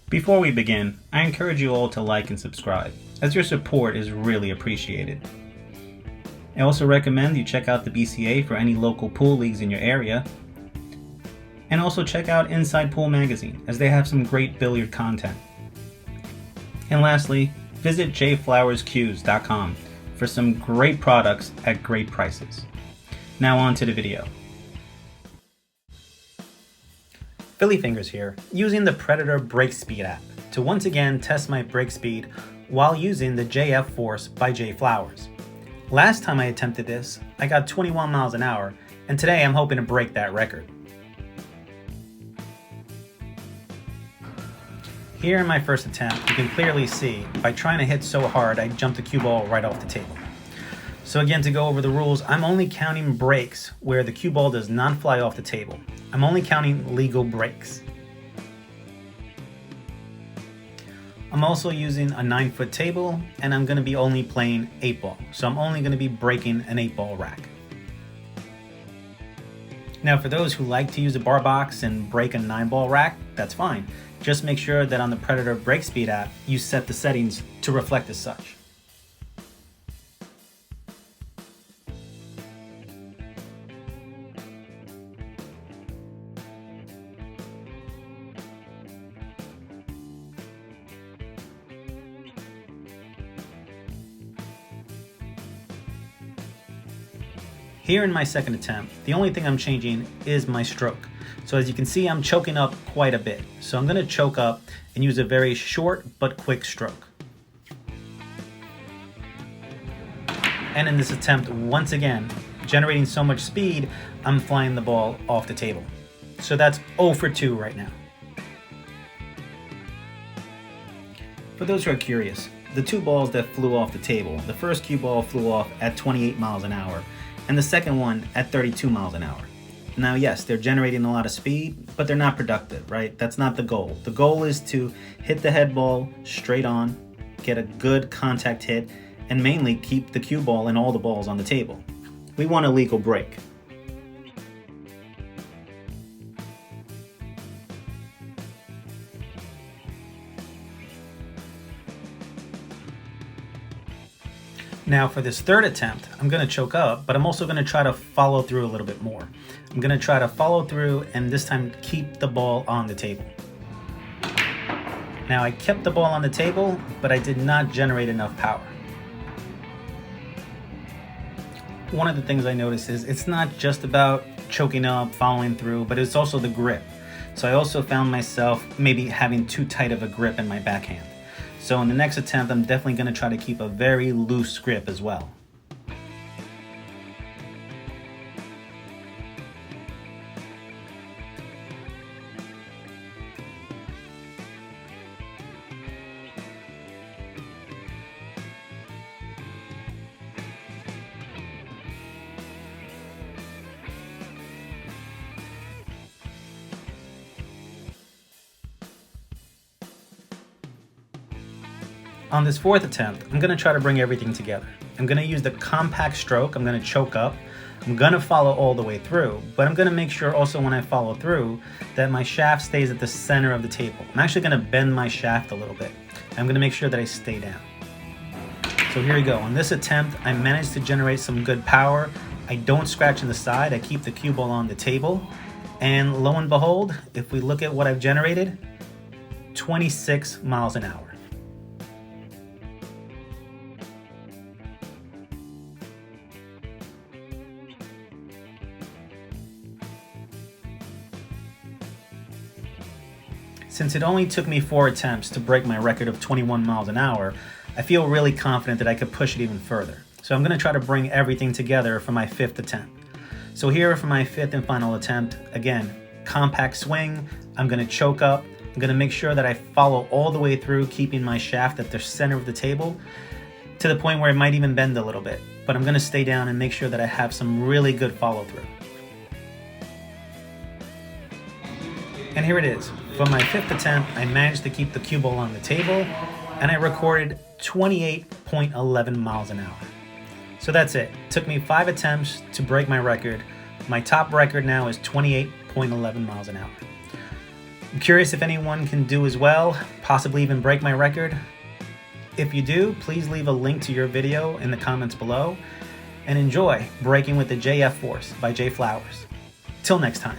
Before we begin, I encourage you all to like and subscribe, as your support is really appreciated. I also recommend you check out the BCA for any local pool leagues in your area, and also check out Inside Pool Magazine, as they have some great billiard content. And lastly, visit jflowerscues.com for some great products at great prices. Now on to the video. Philly Fingers here, using the Predator Break Speed app to once again test my break speed while using the JF Force by J Flowers. Last time I attempted this, I got 21 miles an hour, and today I'm hoping to break that record. Here in my first attempt, you can clearly see, by trying to hit so hard, I jumped the cue ball right off the table. So again, to go over the rules, I'm only counting breaks where the cue ball does not fly off the table. I'm only counting legal breaks. I'm also using a 9-foot table, and I'm going to be only playing 8-ball. So I'm only going to be breaking an 8-ball rack. Now for those who like to use a bar box and break a 9-ball rack, that's fine. Just make sure that on the Predator Break Speed app, you set the settings to reflect as such. Here in my second attempt, the only thing I'm changing is my stroke. So as you can see, I'm choking up quite a bit. So I'm going to choke up and use a very short but quick stroke. And in this attempt, once again, generating so much speed, I'm flying the ball off the table. So that's 0 for 2 right now. For those who are curious, the two balls that flew off the table, the first cue ball flew off at 28 miles an hour, and the second one at 32 miles an hour. Now yes, they're generating a lot of speed, but they're not productive, right? That's not the goal. The goal is to hit the head ball straight on, get a good contact hit, and mainly keep the cue ball and all the balls on the table. We want a legal break. Now for this third attempt, I'm going to choke up, but I'm also going to try to follow through a little bit more. I'm going to try to follow through and this time keep the ball on the table. Now I kept the ball on the table, but I did not generate enough power. One of the things I noticed is it's not just about choking up, following through, but it's also the grip. So I also found myself maybe having too tight of a grip in my backhand. So in the next attempt, I'm definitely going to try to keep a very loose grip as well. On this fourth attempt, I'm going to try to bring everything together. I'm going to use the compact stroke, I'm going to choke up, I'm going to follow all the way through, but I'm going to make sure also when I follow through that my shaft stays at the center of the table. I'm actually going to bend my shaft a little bit. I'm going to make sure that I stay down. So here we go. On this attempt, I managed to generate some good power. I don't scratch in the side, I keep the cue ball on the table, and lo and behold, if we look at what I've generated, 26 miles an hour. Since it only took me 4 attempts to break my record of 21 miles an hour, I feel really confident that I could push it even further. So I'm going to try to bring everything together for my 5th attempt. So here for my 5th and final attempt, again, compact swing, I'm going to choke up, I'm going to make sure that I follow all the way through, keeping my shaft at the center of the table, to the point where it might even bend a little bit. But I'm going to stay down and make sure that I have some really good follow through. And here it is. For my 5th attempt, I managed to keep the cue ball on the table, and I recorded 28.11 miles an hour. So that's it. It took me 5 attempts to break my record. My top record now is 28.11 miles an hour. I'm curious if anyone can do as well, possibly even break my record. If you do, please leave a link to your video in the comments below, and enjoy Breaking with the JF Force by Jay Flowers. Till next time.